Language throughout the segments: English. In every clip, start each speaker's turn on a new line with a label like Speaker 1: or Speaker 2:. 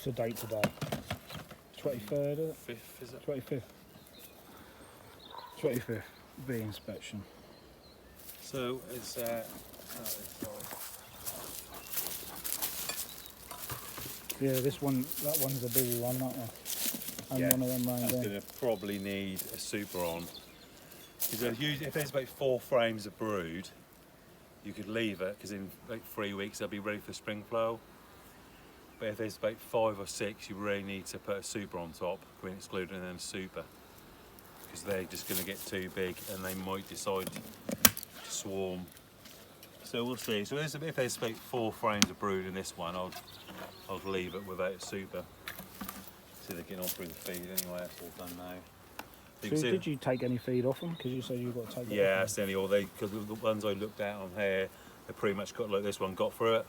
Speaker 1: What's the date today? 23rd, is it?
Speaker 2: 5th, is it?
Speaker 1: 25th. 25th, bee inspection.
Speaker 2: So it's
Speaker 1: Yeah, this one, that one's a busy one, that one. And
Speaker 2: yeah,
Speaker 1: one of them round
Speaker 2: that's
Speaker 1: there.
Speaker 2: going to probably need a super on. Because if there's about 4 frames of brood, you could leave it, because in like 3 weeks they'll be ready for spring flow. But if there's about 5 or 6, you really need to put a super on top, green excluder and then a super. Because they're just going to get too big and they might decide to swarm. So we'll see. So if there's about 4 frames of brood in this one, I'll leave it without a super. See, they're getting on through the feed anyway. That's all done now.
Speaker 1: So did you take any feed off them? Because you said you've got to take it
Speaker 2: yeah,
Speaker 1: off
Speaker 2: that's the only, or because the ones I looked at on here, they pretty much got like this one got through it.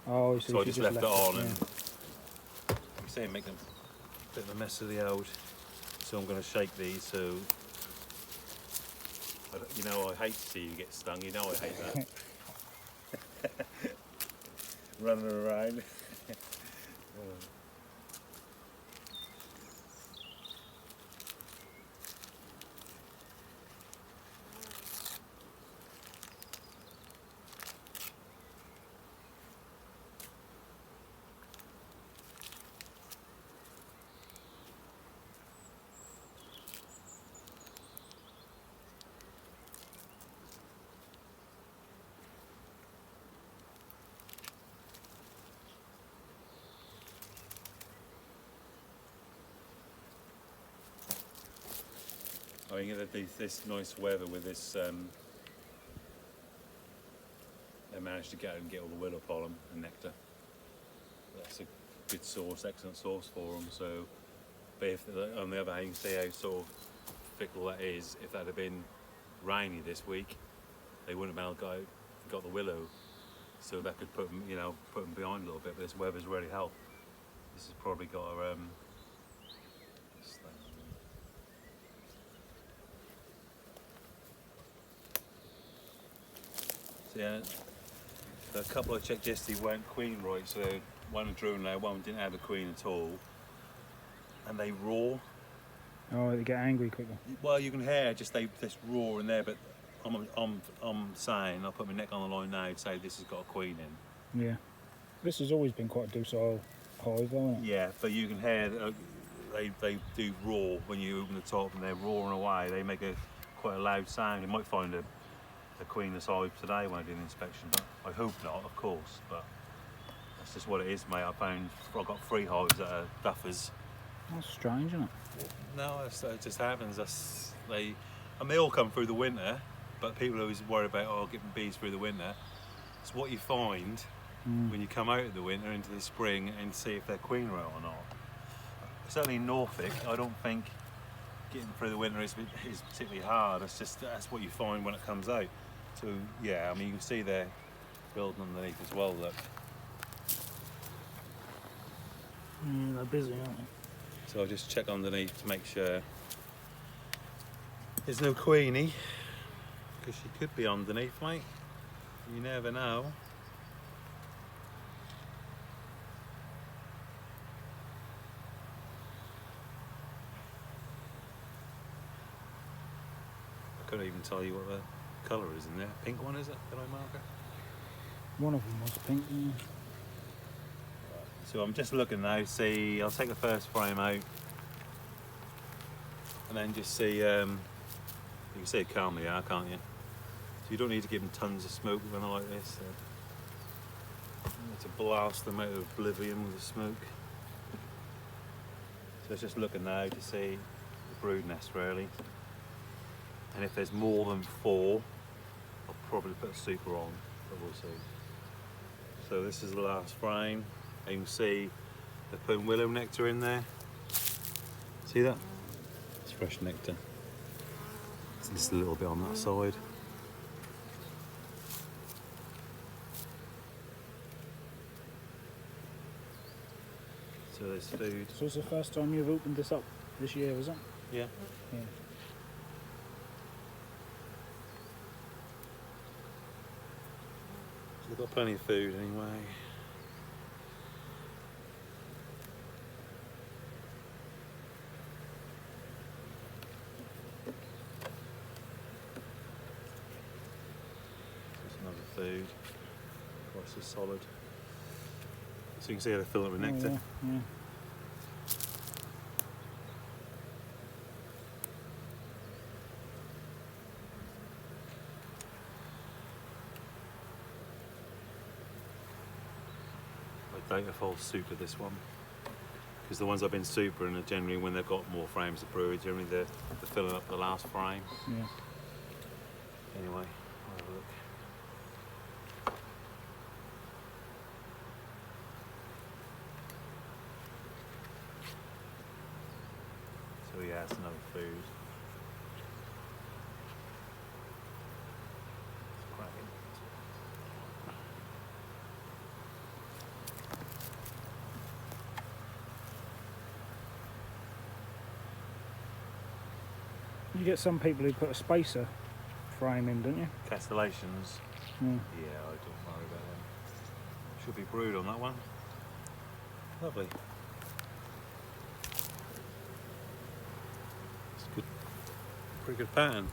Speaker 1: Oh,
Speaker 2: So I just left it on
Speaker 1: yeah.
Speaker 2: and you see, make them a bit of a mess of the old. So I'm going to shake these. So you know, I hate to see you get stung. You know, I hate that. Running around. I mean, this nice weather with this, they managed to go and get all the willow pollen and nectar. That's a good source, excellent source for them. So, but if, on the other hand, you can see how sort of fickle that is. If that had been rainy this week, they wouldn't have got the willow. So that could put them, you know, put them behind a little bit. But this weather's really helped. This has probably got a so yeah, the couple I checked yesterday weren't queen right, so one drew now, one didn't have a queen at all, and they roar.
Speaker 1: Oh, they get angry quicker.
Speaker 2: Well, you can hear just this roar in there, but I'm saying, I'll put my neck on the line now to say this has got a queen in.
Speaker 1: Yeah. This has always been quite a docile hive, hasn't it?
Speaker 2: Yeah, but you can hear they do roar when you open the top, and they're roaring away. They make quite a loud sound. You might find a queenless hive today when I do the inspection, but I hope not, of course. But that's just what it is, mate. I've got 3 hives that are duffers.
Speaker 1: That's strange, isn't it?
Speaker 2: No, it just happens. They all come through the winter, but people always worry about getting bees through the winter. It's what you find when you come out of the winter into the spring and see if they're queen right or not. Certainly in Norfolk, I don't think getting through the winter is particularly hard. That's what you find when it comes out. So yeah, I mean, you can see they're building underneath as well. Look.
Speaker 1: They're busy, aren't they?
Speaker 2: So I'll just check underneath to make sure there's no queenie, because she could be underneath, mate. You never know. I couldn't even tell you what the colour is in there. Pink one, is it? Did I mark it?
Speaker 1: One of them was pink, yeah.
Speaker 2: So I'm just looking now, see, I'll take the first frame out and then just see, you can see how calm they are, can't you? So you don't need to give them tons of smoke when they're like this. To blast them out of oblivion with the smoke. So it's just looking now to see the brood nest really. And if there's more than 4, I'll probably put a super on, but we'll see. So this is the last frame. You can see they're putting willow nectar in there. See that? It's fresh nectar. Just a little bit on that side. So there's food.
Speaker 1: So it's the first time you've opened this up this year, is it?
Speaker 2: Yeah.
Speaker 1: Yeah.
Speaker 2: So they've got plenty of food anyway. food. What's this solid? So you can see how they fill it with nectar.
Speaker 1: Oh, yeah, yeah.
Speaker 2: I don't fall super this one. Because the ones I've been supering are generally when they've got more frames of brood, generally they're filling up the last frame.
Speaker 1: Yeah.
Speaker 2: Anyway, I'll have a look. So yeah, that's another food. It's cracking.
Speaker 1: You get some people who put a spacer frame in, don't you?
Speaker 2: Castellations.
Speaker 1: Yeah.
Speaker 2: Yeah, I don't worry about them. Should be brood on that one. Lovely. It's good. Pretty good pattern.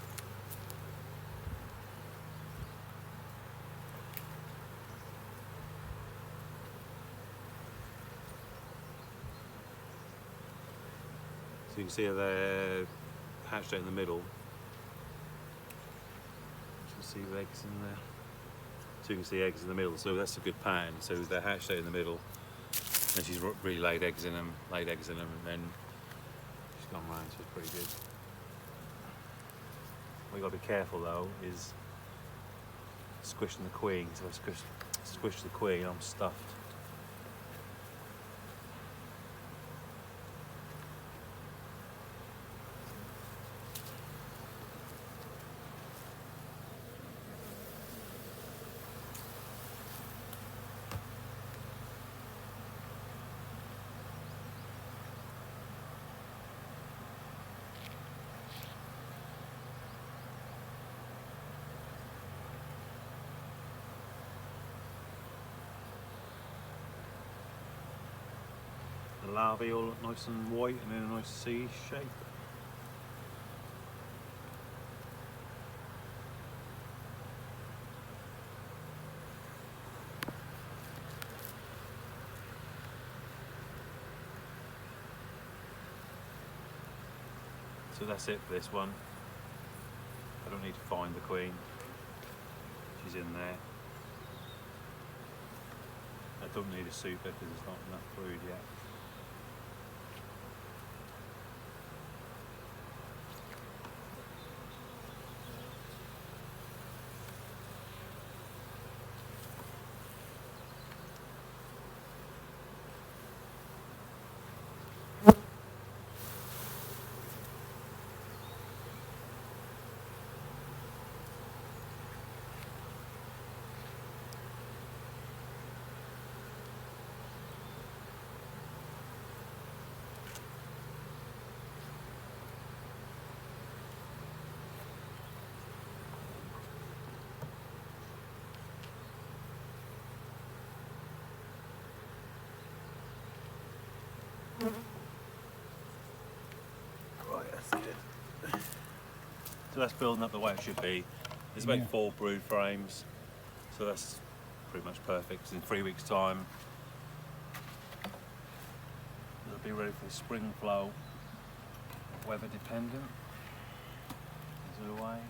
Speaker 2: So you can see how they're hatched out in the middle. You can see the eggs in there. So you can see eggs in the middle, so that's a good pattern. So they're hatched out in the middle, and she's really laid eggs in them, and then she's gone round, so it's pretty good. What you got to be careful though is squishing the queen. So I squish the queen, I'm stuffed. The larvae all look nice and white and in a nice C shape. So that's it for this one. I don't need to find the queen. She's in there. I don't need a super because there's not enough brood yet. Right, that's it. So that's building up the way it should be. There's about 4 brood frames, so that's pretty much perfect. 'Cause in 3 weeks' time, it'll be ready for the spring flow, weather dependent, as always.